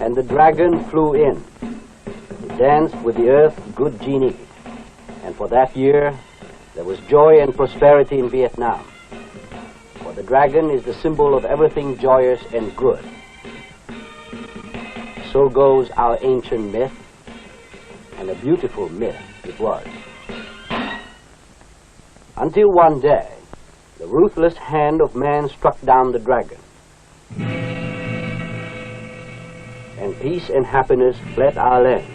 And the dragon flew in. It danced with the earth's good genie. And for that year, there was joy and prosperity in Vietnam. For the dragon is the symbol of everything joyous and good. So goes our ancient myth, and a beautiful myth it was. Until one day, the ruthless hand of man struck down the dragon. And peace and happiness fled our land.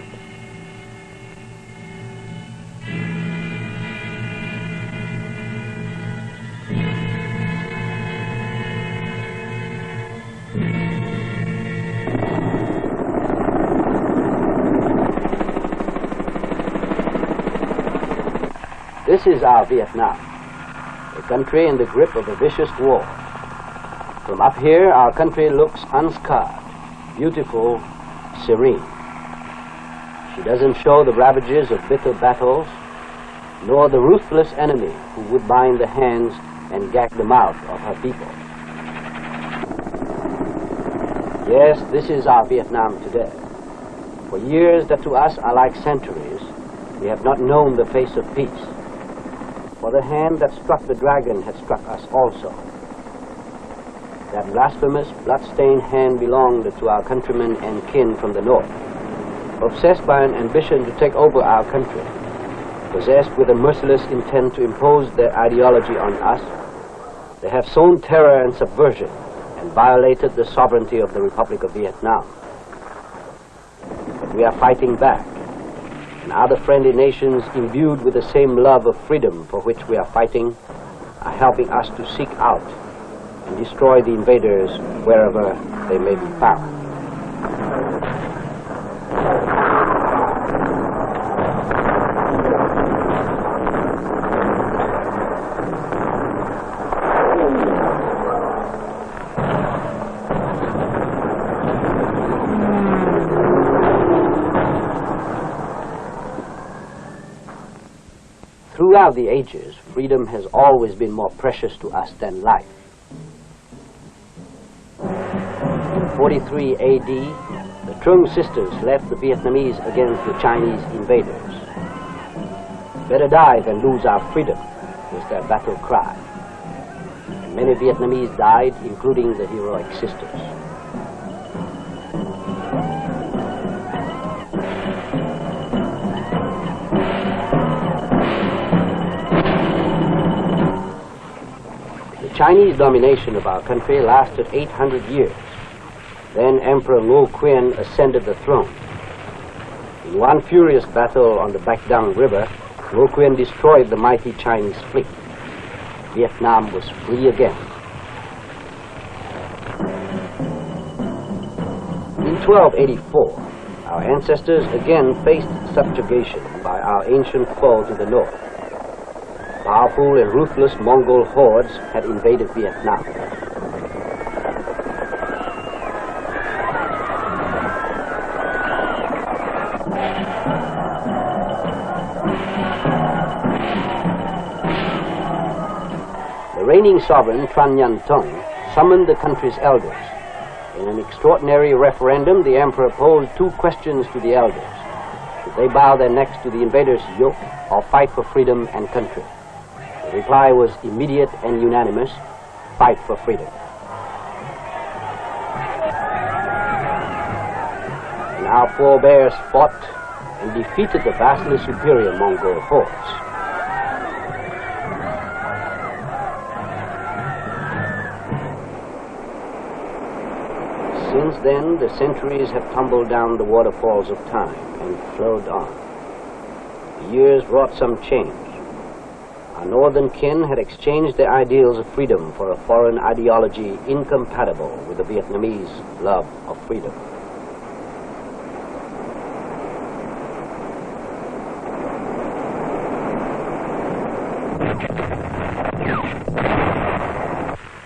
This is our Vietnam, a country in the grip of a vicious war. From up here, our country looks unscarred, beautiful, serene. She doesn't show the ravages of bitter battles, nor the ruthless enemy who would bind the hands and gag the mouth of her people. Yes, this is our Vietnam today. For years that to us are like centuries, we have not known the face of peace. For the hand that struck the dragon had struck us also. That blasphemous, blood-stained hand belonged to our countrymen and kin from the north, obsessed by an ambition to take over our country, possessed with a merciless intent to impose their ideology on us. They have sown terror and subversion and violated the sovereignty of the Republic of Vietnam. But we are fighting back. And other friendly nations imbued with the same love of freedom for which we are fighting are helping us to seek out and destroy the invaders wherever they may be found. Throughout the ages, freedom has always been more precious to us than life. In 43 AD, the Trung sisters led the Vietnamese against the Chinese invaders. Better die than lose our freedom was their battle cry. And many Vietnamese died, including the heroic sisters. Chinese domination of our country lasted 800 years. Then Emperor Ngo Quyen ascended the throne. In one furious battle on the Bac Dang River, Ngo Quyen destroyed the mighty Chinese fleet. Vietnam was free again. In 1284, our ancestors again faced subjugation by our ancient foe to the north. Powerful and ruthless Mongol hordes had invaded Vietnam. The reigning sovereign, TRANH summoned the country's elders. In an extraordinary referendum, the emperor posed two questions to the elders. Should they bow their necks to the invaders' yoke or fight for freedom and country? The reply was immediate and unanimous: fight for freedom. And our forebears fought and defeated the vastly superior Mongol hordes. Since then, the centuries have tumbled down the waterfalls of time and flowed on. The years brought some change. Our northern kin had exchanged their ideals of freedom for a foreign ideology incompatible with the Vietnamese love of freedom.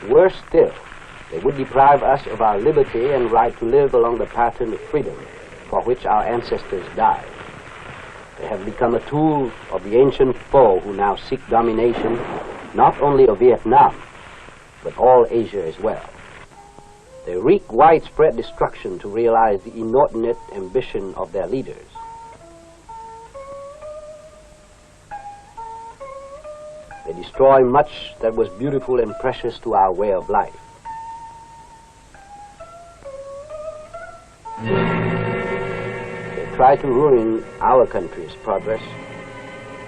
Worse still, they would deprive us of our liberty and right to live along the pattern of freedom for which our ancestors died. They have become a tool of the ancient foe who now seek domination not only of Vietnam, but all Asia as well. They wreak widespread destruction to realize the inordinate ambition of their leaders. They destroy much that was beautiful and precious to our way of life. They try to ruin our country's progress,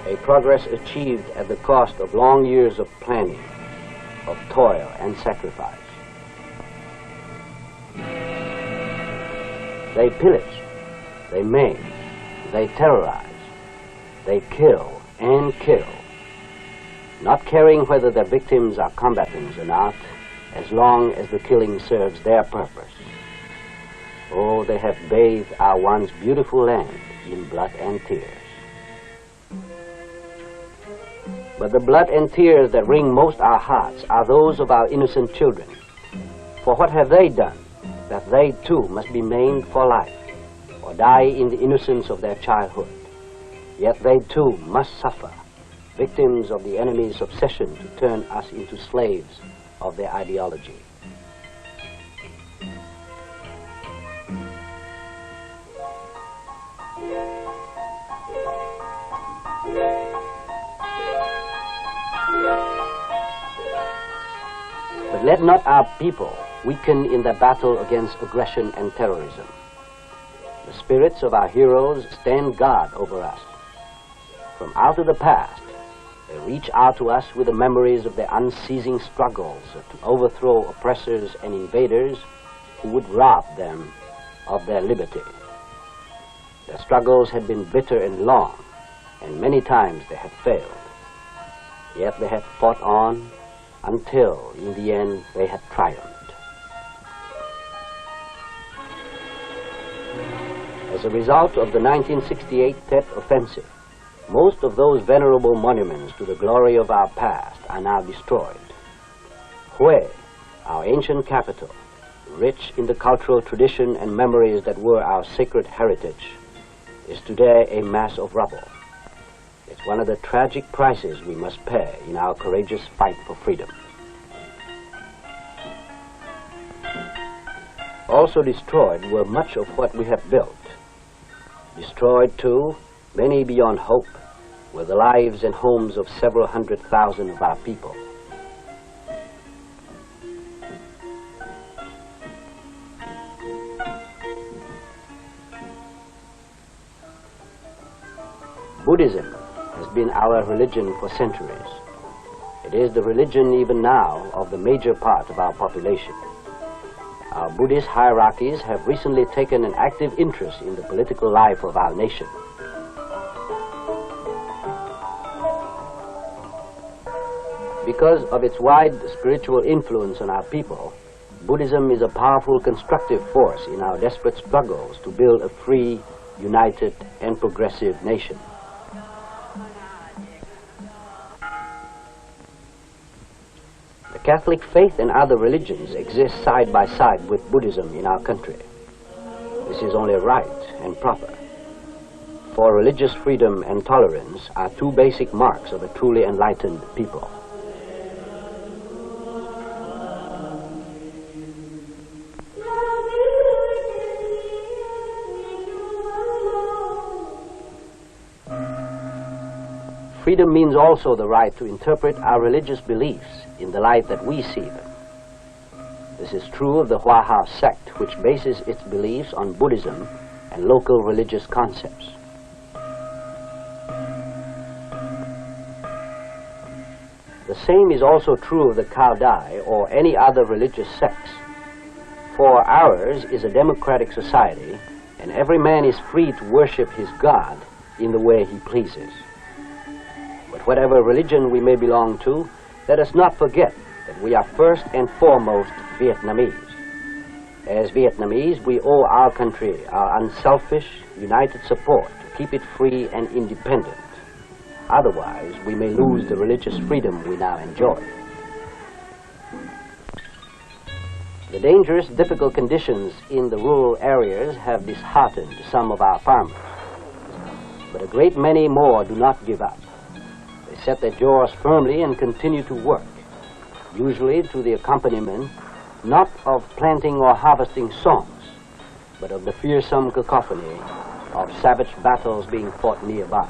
a progress achieved at the cost of long years of planning, of toil and sacrifice. They pillage, they maim, they terrorize, they kill and kill, not caring whether their victims are combatants or not, as long as the killing serves their purpose. Oh, they have bathed our once beautiful land in blood and tears. But the blood and tears that wring most our hearts are those of our innocent children. For what have they done that they too must be maimed for life, or die in the innocence of their childhood? Yet they too must suffer, victims of the enemy's obsession to turn us into slaves of their ideology. But let not our people weaken in their battle against aggression and terrorism. The spirits of our heroes stand guard over us. From out of the past, they reach out to us with the memories of their unceasing struggles to overthrow oppressors and invaders who would rob them of their liberty. Their struggles had been bitter and long, and many times they had failed. Yet they had fought on until, in the end, they had triumphed. As a result of the 1968 Tet Offensive, most of those venerable monuments to the glory of our past are now destroyed. Hue, our ancient capital, rich in the cultural tradition and memories that were our sacred heritage, is today a mass of rubble. It's one of the tragic prices we must pay in our courageous fight for freedom. Also destroyed were much of what we have built. Destroyed, too, many beyond hope, were the lives and homes of several 100,000 of our people. Buddhism has been our religion for centuries. It is the religion even now of the major part of our population. Our Buddhist hierarchies have recently taken an active interest in the political life of our nation. Because of its wide spiritual influence on our people, Buddhism is a powerful constructive force in our desperate struggles to build a free, united, and progressive nation. The Catholic faith and other religions exist side by side with Buddhism in our country. This is only right and proper. For religious freedom and tolerance are two basic marks of a truly enlightened people. Freedom means also the right to interpret our religious beliefs in the light that we see them. This is true of the Hua sect, which bases its beliefs on Buddhism and local religious concepts. The same is also true of the Cao Dai or any other religious sects. For ours is a democratic society, and every man is free to worship his God in the way he pleases. But whatever religion we may belong to, let us not forget that we are first and foremost Vietnamese. As Vietnamese, we owe our country our unselfish, united support to keep it free and independent. Otherwise, we may lose the religious freedom we now enjoy. The dangerous, difficult conditions in the rural areas have disheartened some of our farmers. But a great many more do not give up. They set their jaws firmly and continue to work, usually to the accompaniment not of planting or harvesting songs, but of the fearsome cacophony of savage battles being fought nearby.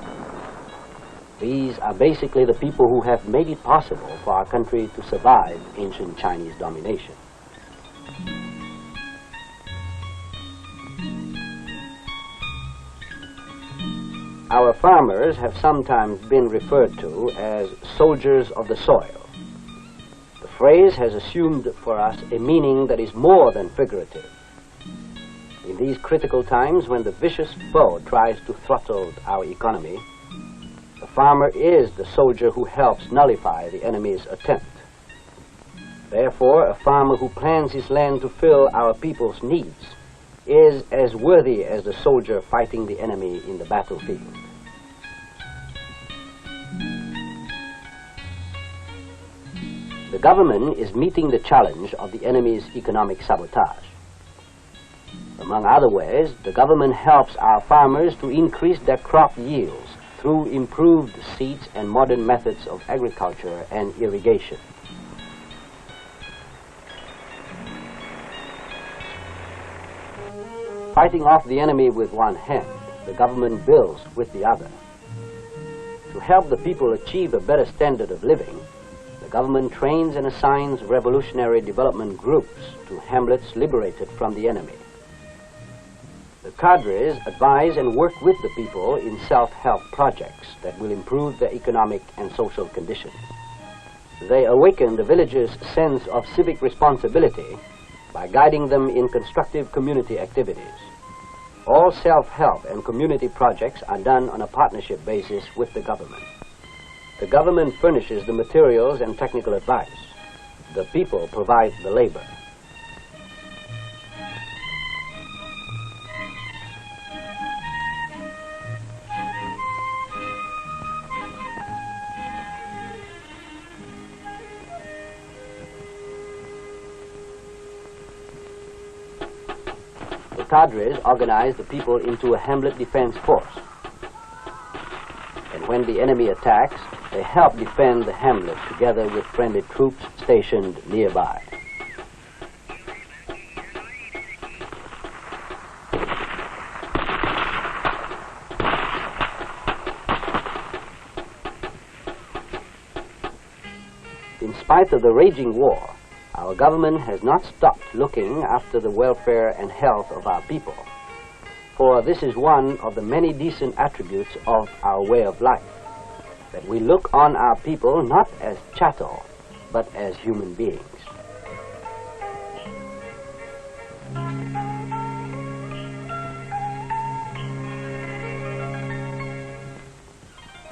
These are basically the people who have made it possible for our country to survive ancient Chinese domination. Our farmers have sometimes been referred to as soldiers of the soil. The phrase has assumed for us a meaning that is more than figurative. In these critical times when the vicious foe tries to throttle our economy, the farmer is the soldier who helps nullify the enemy's attempt. Therefore, a farmer who plans his land to fill our people's needs is as worthy as the soldier fighting the enemy in the battlefield. The government is meeting the challenge of the enemy's economic sabotage. Among other ways, the government helps our farmers to increase their crop yields through improved seeds and modern methods of agriculture and irrigation. Fighting off the enemy with one hand, the government builds with the other. To help the people achieve a better standard of living, the government trains and assigns revolutionary development groups to hamlets liberated from the enemy. The cadres advise and work with the people in self-help projects that will improve their economic and social conditions. They awaken the villagers' sense of civic responsibility by guiding them in constructive community activities. All self-help and community projects are done on a partnership basis with the government. The government furnishes the materials and technical advice. The people provide the labor. The cadres organize the people into a hamlet defense force. And when the enemy attacks, they help defend the hamlet together with friendly troops stationed nearby. In spite of the raging war, our government has not stopped looking after the welfare and health of our people, for this is one of the many decent attributes of our way of life, that we look on our people not as chattel, but as human beings.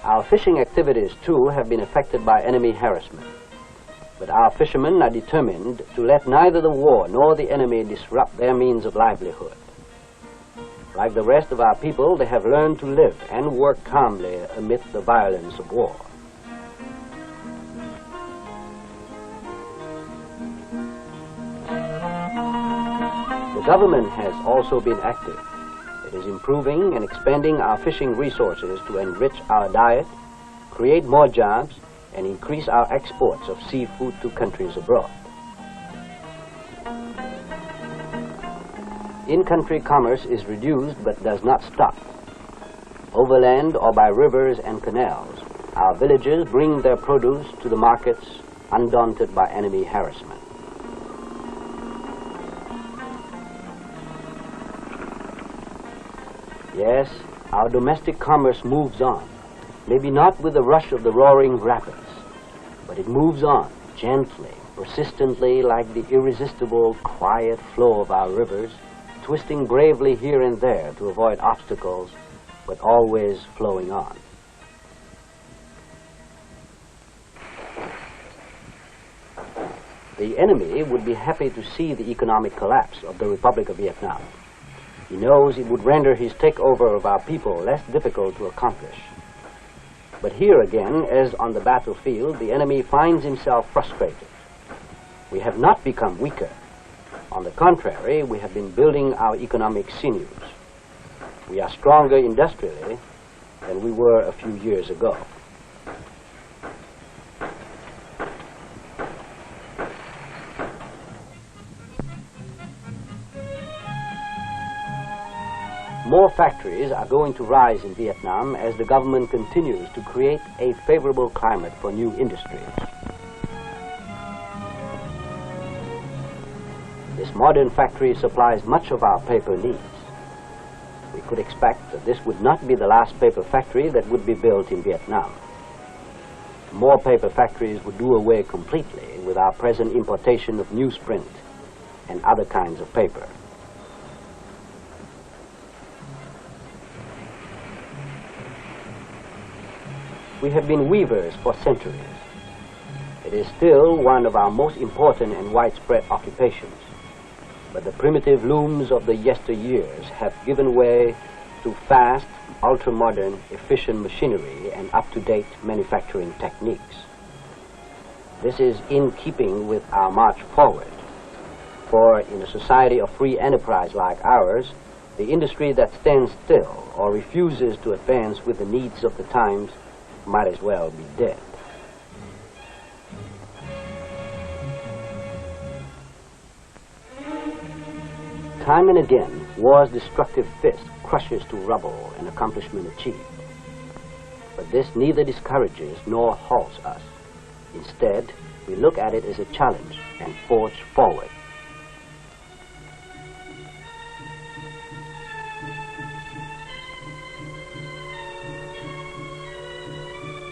Our fishing activities, too, have been affected by enemy harassment. But our fishermen are determined to let neither the war nor the enemy disrupt their means of livelihood. Like the rest of our people, they have learned to live and work calmly amid the violence of war. The government has also been active. It is improving and expanding our fishing resources to enrich our diet, create more jobs, and increase our exports of seafood to countries abroad. In-country commerce is reduced but does not stop. Overland or by rivers and canals, our villagers bring their produce to the markets undaunted by enemy harassment. Yes, our domestic commerce moves on, maybe not with the rush of the roaring rapids, but it moves on gently, persistently, like the irresistible, quiet flow of our rivers, twisting bravely here and there to avoid obstacles, but always flowing on. The enemy would be happy to see the economic collapse of the Republic of Vietnam. He knows it would render his takeover of our people less difficult to accomplish. But here again, as on the battlefield, the enemy finds himself frustrated. We have not become weaker. On the contrary, we have been building our economic sinews. We are stronger industrially than we were a few years ago. More factories are going to rise in Vietnam as the government continues to create a favorable climate for new industries. This modern factory supplies much of our paper needs. We could expect that this would not be the last paper factory that would be built in Vietnam. More paper factories would do away completely with our present importation of newsprint and other kinds of paper. We have been weavers for centuries. It is still one of our most important and widespread occupations. But the primitive looms of the yesteryears have given way to fast, ultra-modern, efficient machinery and up-to-date manufacturing techniques. This is in keeping with our march forward. For in a society of free enterprise like ours, the industry that stands still or refuses to advance with the needs of the times might as well be dead. Time and again, war's destructive fist crushes to rubble an accomplishment achieved. But this neither discourages nor halts us. Instead, we look at it as a challenge and forge forward.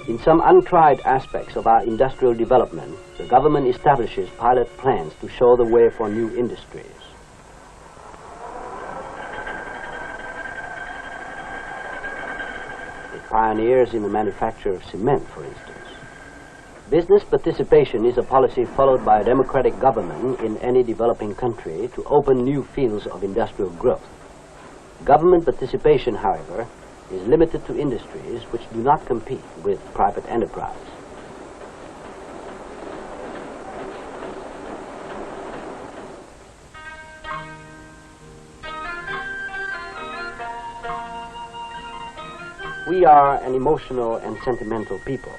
In some untried aspects of our industrial development, the government establishes pilot plans to show the way for new industries. It pioneers in the manufacture of cement, for instance. Business participation is a policy followed by a democratic government in any developing country to open new fields of industrial growth. Government participation, however, is limited to industries which do not compete with private enterprise. We are an emotional and sentimental people.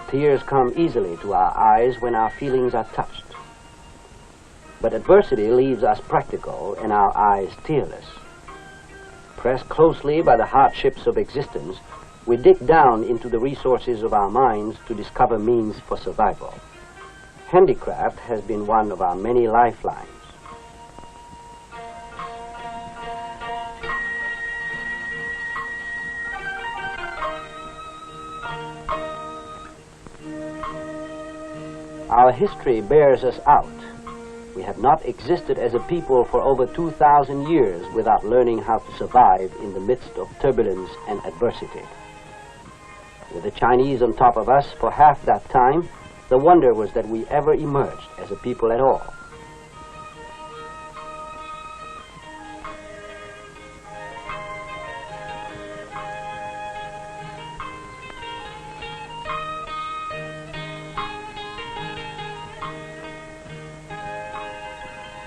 Tears come easily to our eyes when our feelings are touched. But adversity leaves us practical and our eyes tearless. Pressed closely by the hardships of existence, we dig down into the resources of our minds to discover means for survival. Handicraft has been one of our many lifelines. Our history bears us out. We have not existed as a people for over 2,000 years without learning how to survive in the midst of turbulence and adversity. With the Chinese on top of us for half that time, the wonder was that we ever emerged as a people at all.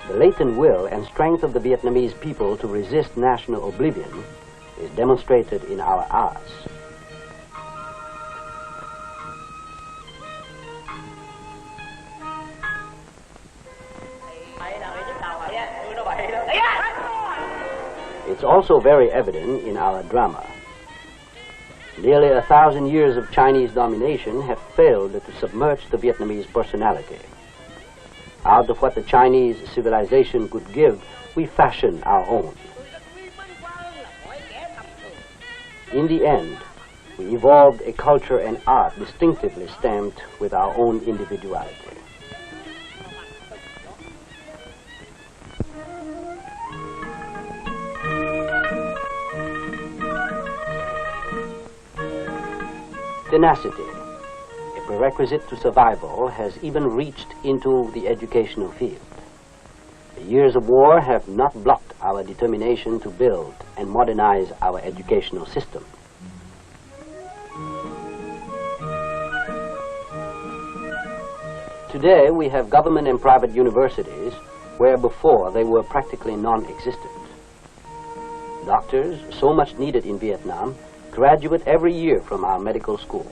The latent will and strength of the Vietnamese people to resist national oblivion is demonstrated in our arts. It's also very evident in our drama. Nearly 1,000 years of Chinese domination have failed to submerge the Vietnamese personality. Out of what the Chinese civilization could give, we fashion our own. In the end, we evolved a culture and art distinctively stamped with our own individuality. Tenacity, a prerequisite to survival, has even reached into the educational field. The years of war have not blocked our determination to build and modernize our educational system. Today, we have government and private universities where before they were practically non-existent. Doctors, so much needed in Vietnam, graduate every year from our medical schools.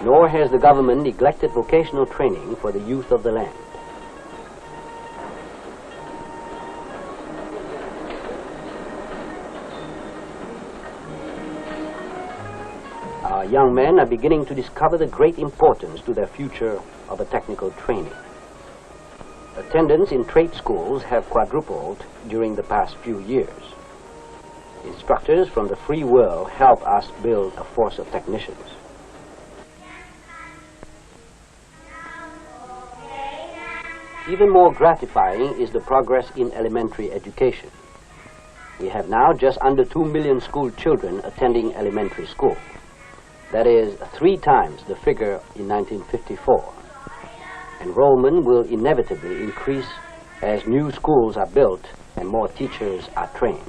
nor has the government neglected vocational training for the youth of the land. Our young men are beginning to discover the great importance to their future of a technical training. Attendance in trade schools have quadrupled during the past few years. Instructors from the free world help us build a force of technicians. Even more gratifying is the progress in elementary education. We have now just under 2 million school children attending elementary school. That is 3 times the figure in 1954. Enrollment will inevitably increase as new schools are built and more teachers are trained.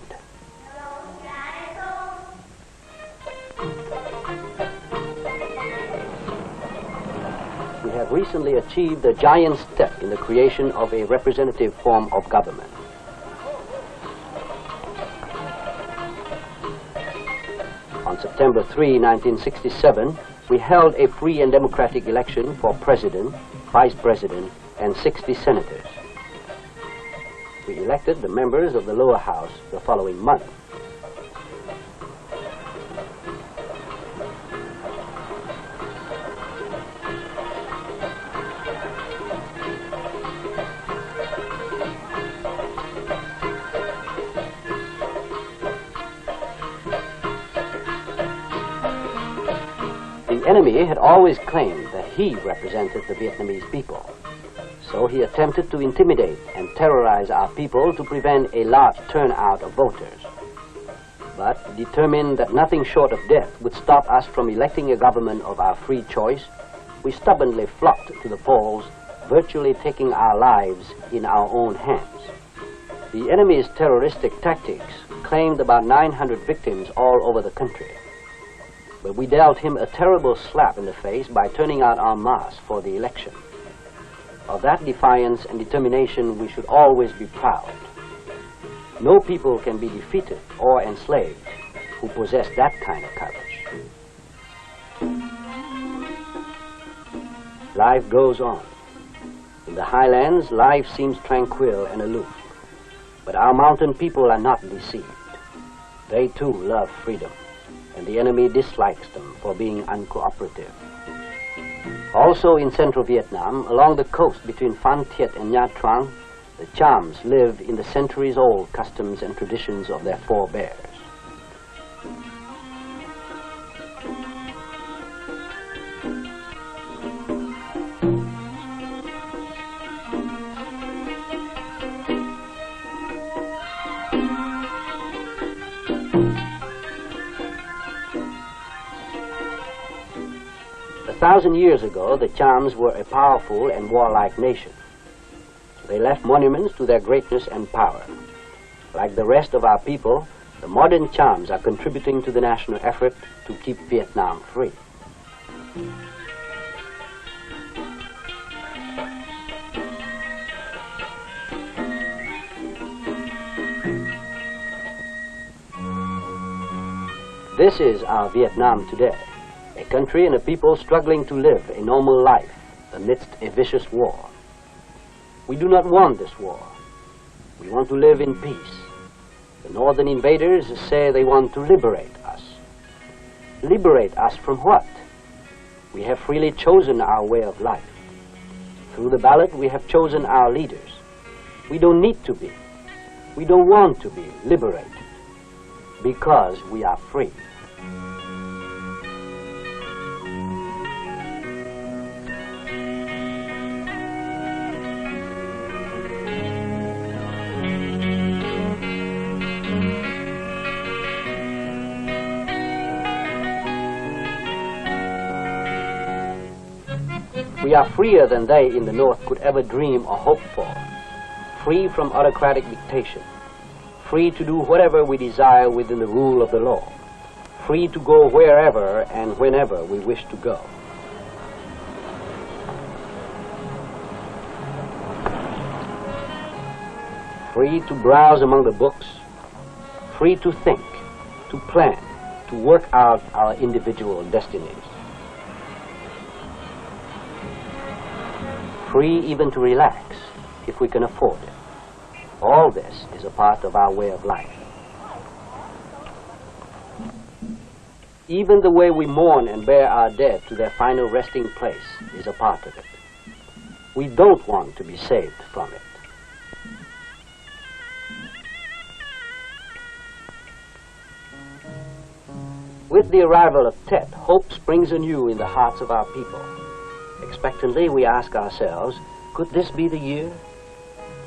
We have recently achieved a giant step in the creation of a representative form of government. On September 3, 1967, we held a free and democratic election for President, Vice President, and 60 senators. We elected the members of the lower house the following month. The enemy had always claimed that he represented the Vietnamese people. So he attempted to intimidate and terrorize our people to prevent a large turnout of voters. But determined that nothing short of death would stop us from electing a government of our free choice, we stubbornly flocked to the polls, virtually taking our lives in our own hands. The enemy's terroristic tactics claimed about 900 victims all over the country. But we dealt him a terrible slap in the face by turning out en masse for the election. Of that defiance and determination we should always be proud. No people can be defeated or enslaved who possess that kind of courage. Life goes on. In the highlands, life seems tranquil and aloof. But our mountain people are not deceived. They too love freedom, and the enemy dislikes them for being uncooperative. Also in central Vietnam, along the coast between Phan Thiet and Nha Trang, the Chams live in the centuries-old customs and traditions of their forebears. A 1,000 years ago, the Chams were a powerful and warlike nation. They left monuments to their greatness and power. Like the rest of our people, the modern Chams are contributing to the national effort to keep Vietnam free. This is our Vietnam today. A country and a people struggling to live a normal life amidst a vicious war. We do not want this war. We want to live in peace. The northern invaders say they want to liberate us. Liberate us from what? We have freely chosen our way of life. Through the ballot, we have chosen our leaders. We don't need to be. We don't want to be liberated because we are free. We are freer than they in the North could ever dream or hope for, free from autocratic dictation, free to do whatever we desire within the rule of the law, free to go wherever and whenever we wish to go. Free to browse among the books, free to think, to plan, to work out our individual destinies. free even to relax, if we can afford it. All this is a part of our way of life. Even the way we mourn and bear our dead to their final resting place is a part of it. We don't want to be saved from it. With the arrival of Tet, hope springs anew in the hearts of our people. Expectantly, we ask ourselves, could this be the year?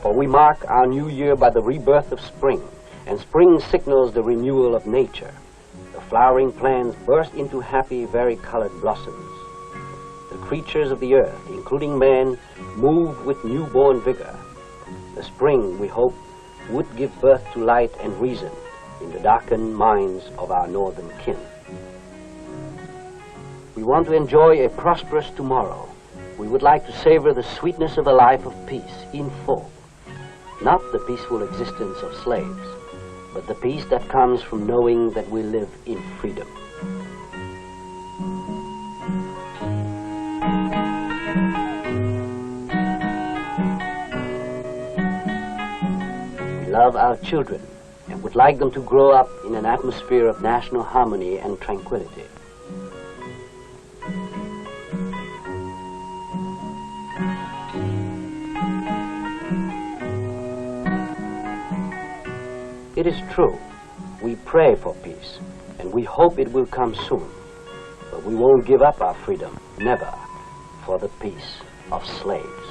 For we mark our new year by the rebirth of spring, and spring signals the renewal of nature. The flowering plants burst into happy, vari-colored blossoms. The creatures of the earth, including man, move with newborn vigor. The spring, we hope, would give birth to light and reason in the darkened minds of our northern kin. We want to enjoy a prosperous tomorrow. We would like to savor the sweetness of a life of peace in full. Not the peaceful existence of slaves, but the peace that comes from knowing that we live in freedom. We love our children and would like them to grow up in an atmosphere of national harmony and tranquility. It is true, we pray for peace, and we hope it will come soon. But we won't give up our freedom, never, for the peace of slaves.